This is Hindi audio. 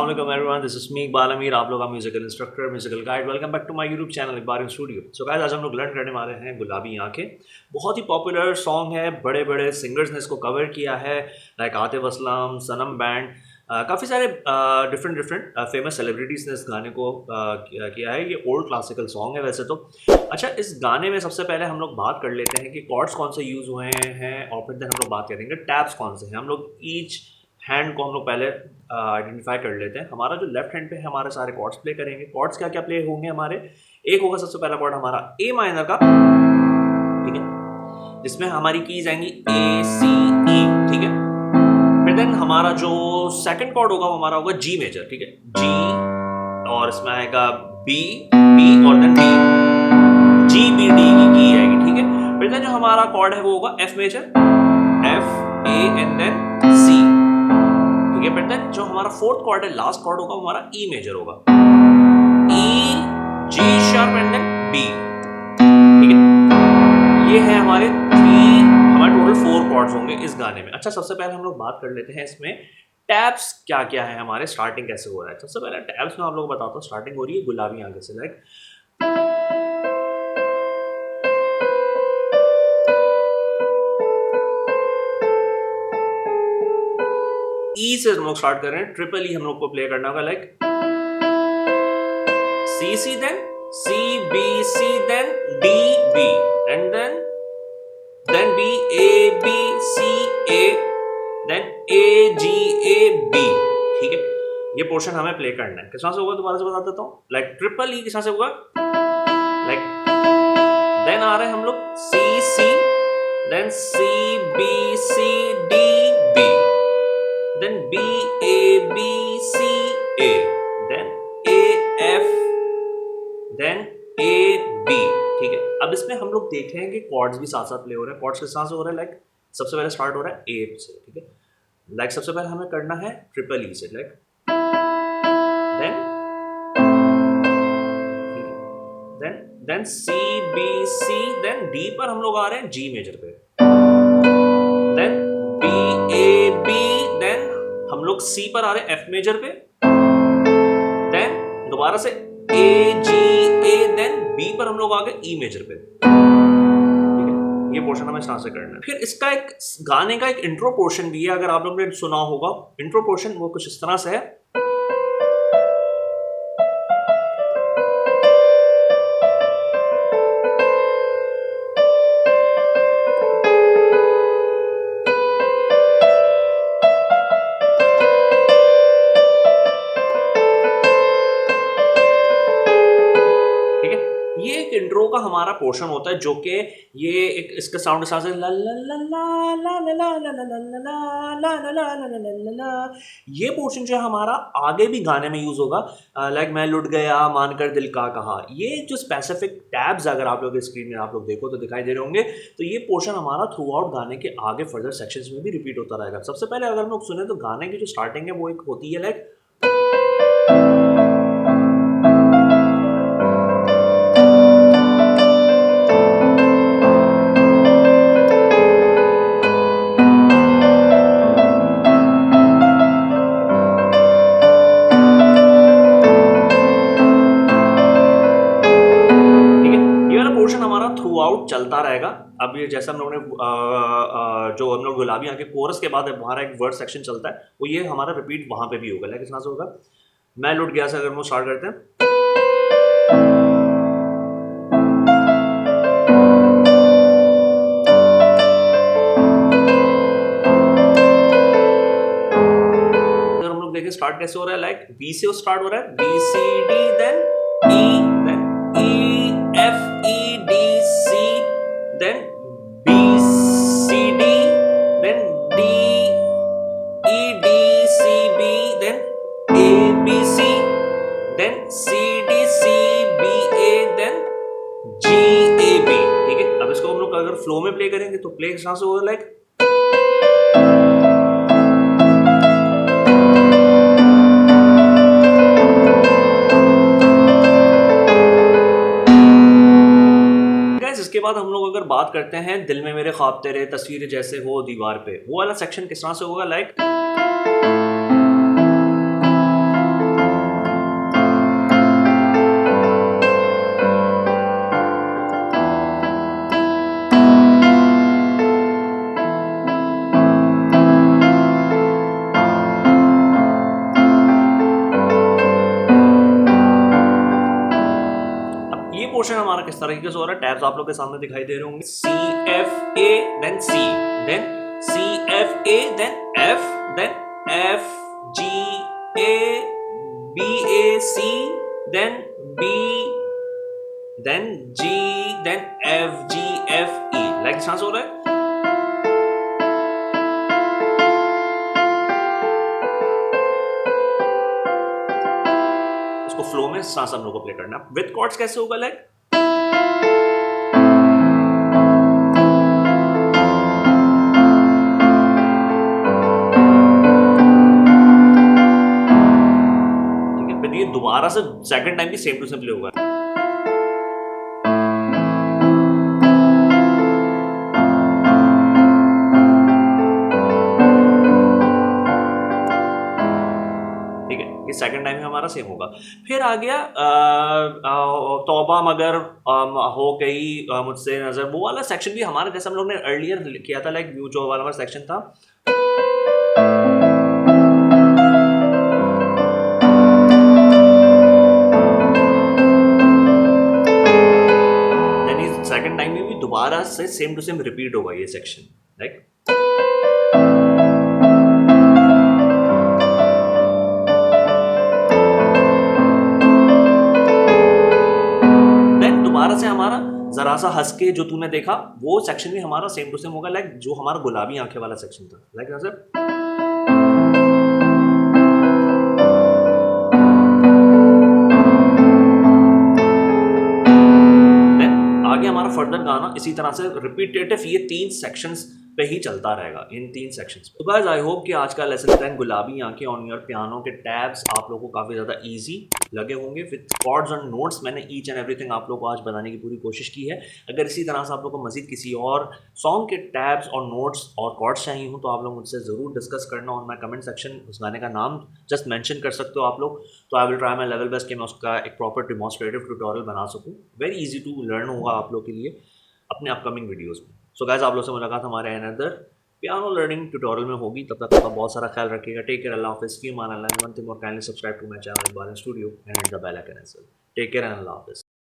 अस्सलाम वालेकुम everyone, this is me Iqbal Amir, आप लोग का musical instructor, musical guide. Welcome back to my YouTube channel Iqbal in studio. So guys, आज हम लोग लर्न करने वाले हैं गुलाबी आंखें। बहुत ही पॉपुलर सॉन्ग है, बड़े बड़े सिंगर्स ने इसको कवर किया है, लाइक आतिफ असलम, सनम बैंड, काफ़ी सारे डिफरेंट फेमस सेलिब्रिटीज़ ने इस गाने को किया है। ये ओल्ड क्लासिकल सॉन्ग है वैसे तो। अच्छा, इस गाने में सबसे पहले हम लोग बात कर लेते हैं कि कॉर्ड्स कौन से यूज़ हुए हैं, और फिर देन हम लोग बात करेंगे टैब्स कौन से हैं। हम लोग ईच हैंड को हम लोग पहले आइडेंटिफाई कर लेते हैं। हमारा जो लेफ्ट हैंड पे है, हमारे सारे कॉर्ड्स प्ले करेंगे। कॉर्ड्स क्या क्या प्ले होंगे हमारे? एक होगा सबसे पहला कॉर्ड हमारा ए माइनर का, ठीक है, जिसमें हमारी कीज आएंगी ए सी ई, ठीक है। फिर देन हमारा जो सेकंड कॉर्ड होगा वो हमारा होगा जी मेजर, ठीक है, जी, और इसमें आएगा बी, बी और then D, G B D की आएगी, ठीक है। फिर देन जो हमारा कॉर्ड है वो होगा F major, F A and then C, ठीक है। फिर देन जो हमारा फोर्थ कॉर्ड है, लास्ट कॉर्ड होगा, हमारा ई मेजर होगा, E G sharp and then B, ठीक है। ये है हमारे टोटल 4 कॉर्ड्स होंगे इस गाने में। अच्छा, सबसे पहले हम लोग बात कर लेते हैं इसमें टैब्स क्या क्या है हमारे, स्टार्टिंग कैसे हो रहा है। सबसे पहले टैब्स में आप लोग बताता हूँ। स्टार्टिंग हो रही है गुलाबी आंखें से, लाइक ई से हम लोग स्टार्ट कर रहे हैं। ट्रिपल ई हम लोग को प्ले करना होगा, like C C then C B C then D B and then B A B C A then A G A B, ठीक है। ये पोर्शन हमें प्ले करना है। किस तरह से होगा दोबारा से बता देता हूँ। लाइक ट्रिपल ई किस तरह से होगा, लाइक देन आ रहे हैं हम लोग C C then C B C D B then B A B C A then A F then A B, ठीक है। अब इसमें हम लोग देख रहे हैं कि कॉर्ड्स भी साथ साथ प्ले हो रहे हैं। कॉर्ड्स किस तरह से हो रहे हैं, लाइक सबसे पहले स्टार्ट हो रहा है ए से, ठीक है। लाइक सबसे पहले हमें करना है ट्रिपल ई से, like then C B C then D पर हम लोग आ रहे हैं जी मेजर पे, then B A B then हम लोग सी पर आ रहे हैं एफ मेजर पे, देन दोबारा से ए जी ए देन बी पर हम लोग आ गए ई मेजर पे, ठीक है। ये पोर्शन हमें इस तरह से करना है। फिर इसका एक गाने का एक इंट्रो पोर्शन भी है, अगर आप लोगों ने सुना होगा। इंट्रो पोर्शन वो कुछ इस तरह से है। इंट्रो का हमारा पोर्शन होता है, जो कि ये एक इसका साउंड ऐसा ला ला ला ला ला ला ला ला ला ला ला ला ला ला। ये पोर्शन जो है हमारा आगे भी गाने में यूज होगा, लाइक मैं लुट गया मानकर दिल का कहा। ये जो स्पेसिफिक टैब्स अगर आप लोग स्क्रीन में आप लोग देखो तो दिखाई दे रहे होंगे, तो ये पोर्शन हमारा थ्रू आउट गाने के आगे फर्दर सेक्शंस में भी रिपीट होता रहेगा। सबसे पहले अगर हम लोग सुने तो गाने की जो स्टार्टिंग है वो एक होती है लाइक थ्रू आउट चलता रहेगा। अब ये जैसा हम लोगों ने जो हम लोग गुलाबी आंखें कोरस के बाद हमारा एक वर्ड सेक्शन चलता है, वो ये हमारा रिपीट वहां पे भी होगा। लाइक इस तरह से होगा, मैं लुट गया से अगर हम लोग स्टार्ट करते हैं, अगर हम लोग देखें स्टार्ट कैसे हो रहा है, लाइक बी से स्टार्ट हो रहा है, B C D then E F E D C then B C D then D E D C B then A B C then C D C B A then G A B, ठीक है। अब इसको हम लोग अगर फ्लो में प्ले करेंगे तो प्ले किस तरह से होगा, लाइक इसके बाद हम लोग अगर बात करते हैं दिल में मेरे ख्वाब तेरे तस्वीरें जैसे हो दीवार पे, वो वाला सेक्शन किस तरह से होगा, लाइक मोशन हमारा किस तरीके से हो रहा है, टैब्स आप लोग के सामने दिखाई दे रहे होंगे, C F A then C, then C F A then F, then F G A B A C, then B, then G, then F G F E, like इस तरह से हो रहा है। इसको फ्लो में इस तरह से हम लोग को प्ले करना है। विद कॉर्ड्स कैसे होगा, लाइक ये दोबारा से सेकंड टाइम भी सेम टू सेम प्ले होगा। ठीक है, ये सेकंड टाइम हमारा सेम होगा। फिर आ गया तौबा मगर हो गई मुझसे नजर, वो वाला सेक्शन भी हमारा जैसे हम लोग ने अर्लियर किया था, लाइक व्यू जो वाला सेक्शन था। सेकंड टाइम में भी दोबारा से सेम टू सेम रिपीट होगा ये सेक्शन, राइट। देन दोबारा से हमारा जरा सा हंस के जो तूने देखा वो सेक्शन भी हमारा सेम टू सेम होगा, लाइक जो हमारा गुलाबी आंखें वाला सेक्शन था, लाइक नजर। हमारा फर्दर गाना इसी तरह से रिपीटेटिव ये 3 सेक्शंस पे ही चलता रहेगा, इन 3 सेक्शंस पे। तो गाइस आई होप कि आज का लेसन 10 गुलाबी आंखें ऑन योर पियानो के टैब्स आप लोगों को काफ़ी ज़्यादा इजी लगे होंगे विद कॉर्ड्स एंड नोट्स। मैंने ईच एंड एवरीथिंग आप लोगों को आज बताने की पूरी कोशिश की है। अगर इसी तरह से आप लोगों को मजीद किसी और सॉन्ग के टैब्स और नोट्स और कॉर्ड्स चाहिए हो तो आप लोग मुझसे ज़रूर डिस्कस करना ऑन माई कमेंट सेक्शन। उस गाने का नाम जस्ट मैंशन कर सकते हो आप लोग, तो I will try my level best कि मैं उसका एक प्रॉपर डिमॉन्स्ट्रेटिव ट्यूटोरियल बना सकूँ। वेरी ईजी टू लर्न होगा आप लोग के लिए अपने अपकमिंग वीडियोज़ में। सो गाइस आप लोग से मुलाकात हमारे अनदर पियानो लर्निंग ट्यूटोरियल में होगी। तब तक आपका बहुत सारा ख्याल रखिएगा। टेक केयर, अल्लाह हाफिज़। फी अमान Allah. One thing more, kindly subscribe to my channel Iqbal studio and hit the bell icon as well. Take care and Allah हाफिज़।